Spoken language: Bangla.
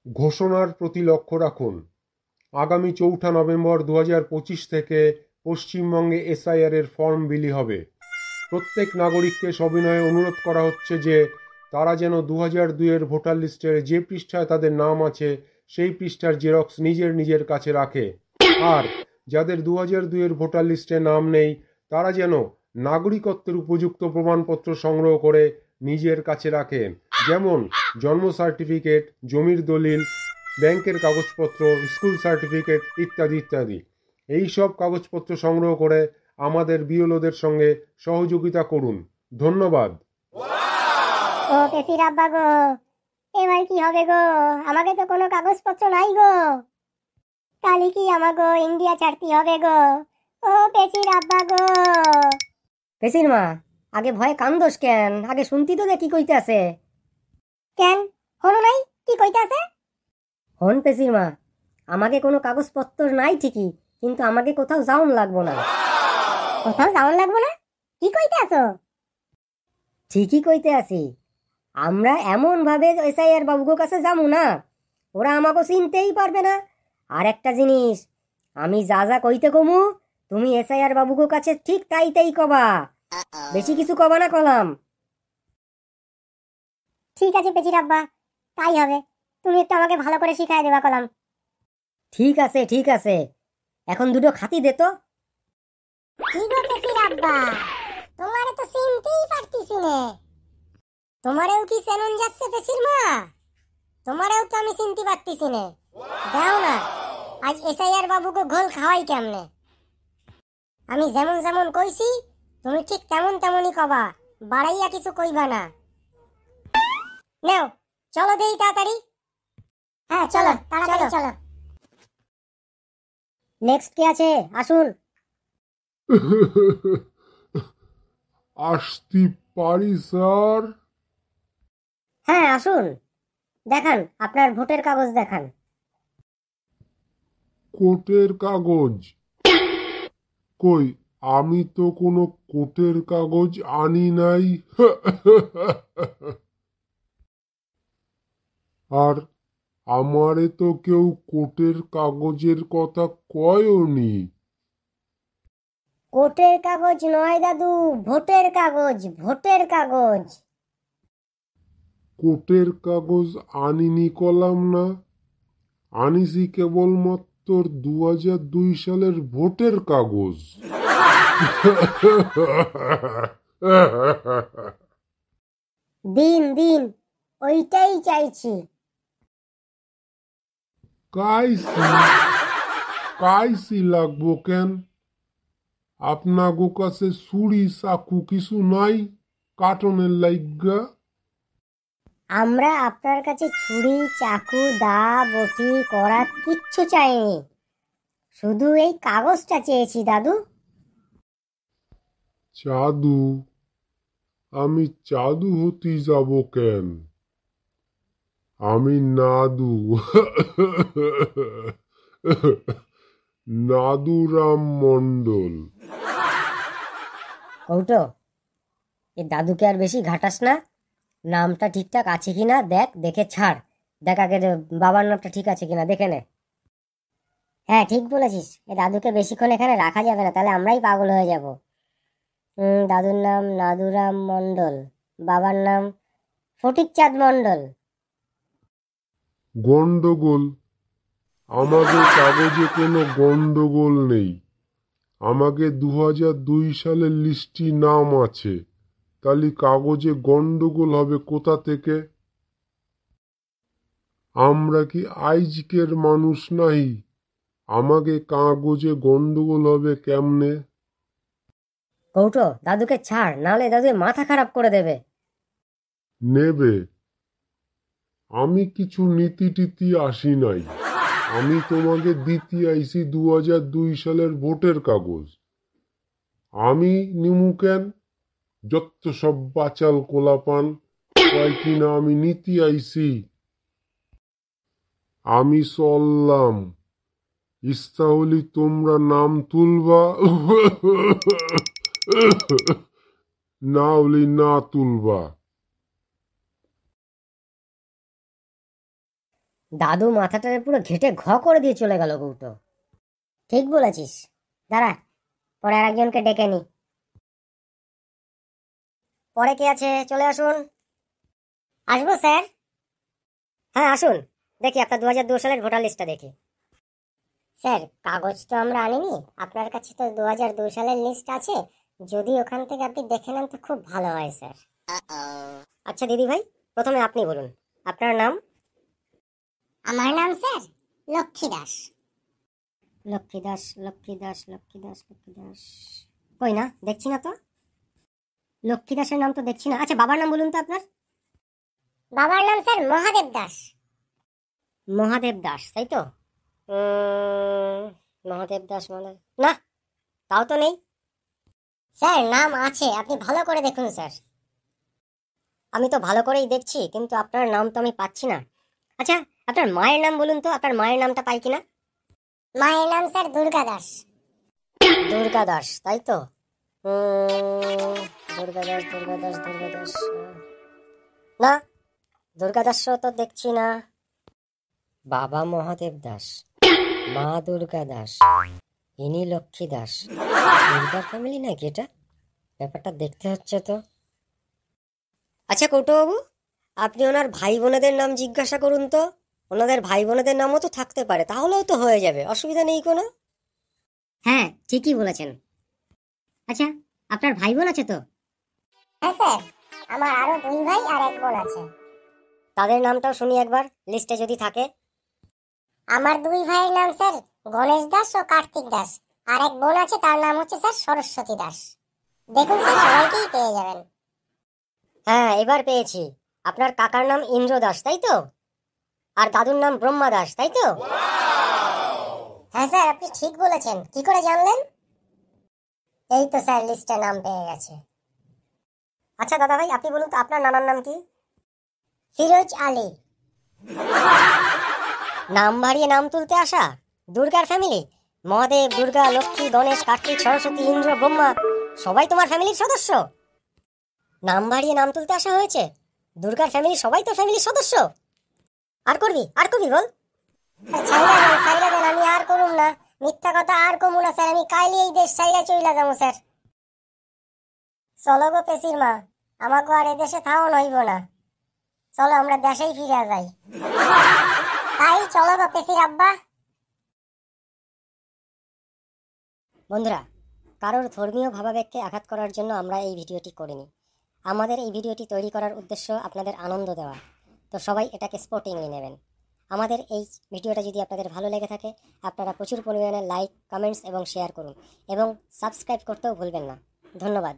ঘোষণার প্রতি লক্ষ্য রাখুন। আগামী ৪ নভেম্বর ২০২৫ থেকে পশ্চিমবঙ্গে এসআইআর এর ফর্ম বিলি হবে। প্রত্যেক নাগরিককে সবিনয়ে অনুরোধ করা হচ্ছে যে তারা যেন ২০০২-এর ভোটার লিস্টের যে পৃষ্ঠায় তাদের নাম আছে সেই পৃষ্ঠার জেরক্স নিজের কাছে রাখে। আর যাদের ২০০২-এর ভোটার লিস্টে নাম নেই তারা যেন নাগরিকত্বের উপযুক্ত প্রমাণপত্র সংগ্রহ করে নিজের কাছে রাখেন, যেমন জন্ম সার্টিফিকেট, জমির দলিল, ব্যাংকের কাগজপত্র, স্কুল সার্টিফিকেট ইত্যাদি ইত্যাদি। এই সব কাগজপত্র সংগ্রহ করে আমাদের বিএলওদের সঙ্গে সহযোগিতা করুন। ধন্যবাদ। ও পেশির আব্বা গো, এবার কি হবে গো? আমাকে তো কোনো কাগজপত্র নাই গো। কালি কি আমাগো ইন্ডিয়া ছাড়তে হবে গো? ও পেশির আব্বা গো। পেশির মা, আগে ভয়ে কান্দোস কেন? আগে শুনতি তো কি কইতে আছে। কেন হলো নাই? কি কইতে আছে? হন পেশির মা, আমাকে কোনো কাগজপত্র নাই ঠিকই, কিন্তু আমাকে কোথাও যাওন লাগবো না। কোথাও যাওন লাগবো না? কি কইতে আছো? ঠিকই কইতে আছি। আমরা এমন ভাবে এসআইআর বাবুগো কাছে যাবো না, ওরা আমাকে চিনতেই পারবে না। আর একটা জিনিস, আমি যা যা কইতে কমু তুমি এসআইআর বাবুগো কাছে ঠিক তাই কবা, বেশি কিছু কবা না কলাম। ঠিক আছে পেচির আব্বা, তাই হবে। তুমি একটু আমাকে ভালো করে শিখাই দেবা কলাম। ঠিক আছে, এখন দুটো খাতি দে তো। কি গো পেচির আব্বা, তোমারে তো চিনতেই পারতিছি না। তোমারেও কি চেনন যাচ্ছে পেচির মা? তোমারেও তো আমি চিনতে পারতিছি না। দাও না, আজ এসআইআর বাবুকে ঘোল খাওয়াই কেমনে। আমি যেমন যেমন কইছি তুমি ঠিক তেমনই কবা, বাড়াইয়া কিছু কইবা না। নাও চলো দেই তাড়াতাড়ি। হ্যাঁ চলো তাড়াতাড়ি চলো। নেক্সট কে আছে? আসুন। আসতে পারি স্যার? হ্যাঁ আসুন, দেখান আপনার ভোটের কাগজ দেখান। কোটের কাগজ? কই, আমি তো কোনো কোটের কাগজ আনি নাই। আর আমারে তো কেউ কোটের কাগজের কথা কয়নি। কোটের কাগজ নয় দাদু, ভোটের কাগজ, ভোটের কাগজ। কোটের কাগজ আনিনি কলাম না, আনিছি কেবলমাত্র ২০০২ সালের ভোটের কাগজ। দিন দিন, ওইটাই চাইছি। কাইসি লাগবো কেন? আপনাগো কাছে ছুরি চাকু কিছু নাই কাটনের লাইগা? আমরা আপনার কাছে ছুরি, চাকু, দা, বটি, করাত কিচ্ছু চাইনি, শুধু এই কাগজটা চেয়েছি দাদু। জাদু? আমি জাদু হতে যাব কেন? আমি নাদু। নাদুরাম মণ্ডল। কৌটো, এ দাদুকে আর বেশি ঘাটাস না। নামটা ঠিকঠাক আছে কিনা দেখ, দেখে ছাড়। দেখ আগে বাবার নামটা ঠিক আছে কিনা দেখে নে। হ্যাঁ ঠিক বলেছিস, এ দাদুকে বেশিক্ষণ এখানে রাখা যাবে না, তাহলে আমরাই পাগল হয়ে যাব। দাদুর নাম নাদুরাম মণ্ডল, বাবার নাম ফটিকচাঁদ মণ্ডল। গন্ডগোল? আমাদের কাগজে কোনো গন্ডগোল নেই। আমাকে ২০০২ সালের লিস্টি নাম আছে, তাহলে কাগজে গন্ডগোল হবে কোথা থেকে? আমরা কি আইজকের মানুষ নাই? আমাকে কাগজে গন্ডগোল হবে কেমনে? কৌটো, দাদুকে ছাড়, নাহলে দাদু মাথা খারাপ করে দেবে। নেবে? আমি কিছু নীতি টিতি আসি নাই। আমি তোমাকে দিতে আইছি ২০০২ সালের ভোটের কাগজ। আমি নিমু কেন? যত সব বাচাল কোলাপান কয় কিনা আমি নীতি আইছি। আমি চললাম, ইচ্ছা হলি তোমরা নাম তুলবা, না হলি না তুলবা। দাদু মাথাটা পুরো ঘেটে ঘ করে দিয়ে চলে গেল কৌটো। ঠিক বলেছিস, দাঁড়া পরে আর একজনকে ডেকে নি। পরে কে আছে, চলে আসুন। আসবো স্যার? হ্যাঁ আসুন, দেখি আপনার 2002 সালের ভোটার লিস্টটা দেখি। স্যার কাগজ তো আমরা আনিনি, আপনার কাছে তো 2002 সালের লিস্ট আছে, যদি ওখান থেকে আপনি দেখে নেন তো খুব ভালো হয় স্যার। আচ্ছা দিদি ভাই, প্রথমে আপনি বলুন আপনার নাম। আমার নাম স্যার লক্ষ্মী দাস। লক্ষ্মী দাস, লক্ষ্মী দাস, লক্ষ্মী দাস, লক্ষ্মী দাস, কই না দেখছি না তো, লক্ষ্মী দাসের নাম তো দেখছি না। আচ্ছা বাবার নাম বলুন তো আপনার। বাবার নাম স্যার মহাদেব দাস। মহাদেব দাস, তাই তো? মহাদেব দাস মানে না, তাও তো নেই। স্যার নাম আছে, আপনি ভালো করে দেখুন স্যার। আমি তো ভালো করেই দেখছি, কিন্তু আপনার নাম তো আমি পাচ্ছি না। আচ্ছা আপনার মায়ের নাম বলুন তো, আপনার মায়ের নামটা পাই কিনা। মায়ের নাম স্যার দুর্গা দাস। দুর্গা দাস, তাই তো? দুর্গা দাস, দুর্গা দাস, দুর্গা দাস, না দুর্গা দাস তো দেখছি না। বাবা মহাদেব দাস, মা দুর্গা দাস, ইনি লক্ষ্মী দাস, দুর্গার ফ্যামিলি নাকি এটা? ব্যাপারটা দেখতে হচ্ছে তো। আচ্ছা কৌটোবাবু, আপনি ওনার ভাই বোনেদের নাম জিজ্ঞাসা করুন তো, ওনাদের ভাই বোনেদের নামও তো থাকতে পারে, তাহলেও তো হয়ে যাবে, অসুবিধা নেই কোনো। হ্যাঁ ঠিকই বলেছেন। আচ্ছা আপনার ভাই বোন আছে তো? হ্যাঁ স্যার, আমার আরো 2 ভাই আর 1 বোন আছে। তাদের নামটাও শুনি একবার, লিস্টে যদি থাকে। আমার 2 ভাইয়ের নাম স্যার গণেশ দাস ও কার্তিক দাস, আর 1 বোন আছে তার নাম হচ্ছে স্যার সরস্বতী দাস। দেখুন স্যার সবাইকেই পেয়ে যাবেন। হ্যাঁ এবার পেয়েছি, আপনার কাকার নাম ইন্দ্র দাস, তাই তো? আর দাদুর নাম ব্রহ্মা দাস, তাই তো? হ্যাঁ স্যার আপনি ঠিক বলেছেন, কি করে জানলেন? এই তো স্যার লিস্টে নাম পেয়ে গেছে। আচ্ছা দাদা ভাই, আপনি বলুন তো আপনার নানার নাম কি? ফিরোজ আলী। নাম বাড়িয়ে নাম তুলতে আসা, দুর্গার ফ্যামিলি, মহাদেব, দুর্গা, লক্ষ্মী, গণেশ, কার্তিক, সরস্বতী, ইন্দ্র, ব্রহ্মা, সবাই তোমার ফ্যামিলির সদস্য? নাম বাড়িয়ে নাম তুলতে আসা হয়েছে, দুর্গার ফ্যামিলি সবাই তো ফ্যামিলির সদস্য। আর করবি, আর করবি বল। ছাইরা দেন, আমি আর করুম না, মিথ্যা কথা আর কমু না স্যার, আমি কাইলি এই দেশ ছাইরা চইলা যাবো স্যার। চলো গো পেশির মা, আমাকে আর এদেশে থাওন হইব না, চলো আমরা দেশেই ফিরে যাই। তাই চলো গো পেশির আব্বা। বন্ধুরা, কারোর ধর্মীয় ভাবাবেগকে আঘাত করার জন্য আমরা এই ভিডিওটি করিনি। আমাদের এই ভিডিওটি তৈরি করার উদ্দেশ্য আপনাদের আনন্দ দেওয়া, তো সবাই এটাকে স্পোর্টিংলি নেবেন। আমাদের এই ভিডিওটা যদি আপনাদের ভালো লেগে থাকে, আপনারা প্রচুর পরিমাণে লাইক, কমেন্টস এবং শেয়ার করুন, এবং সাবস্ক্রাইব করতেও ভুলবেন না। ধন্যবাদ।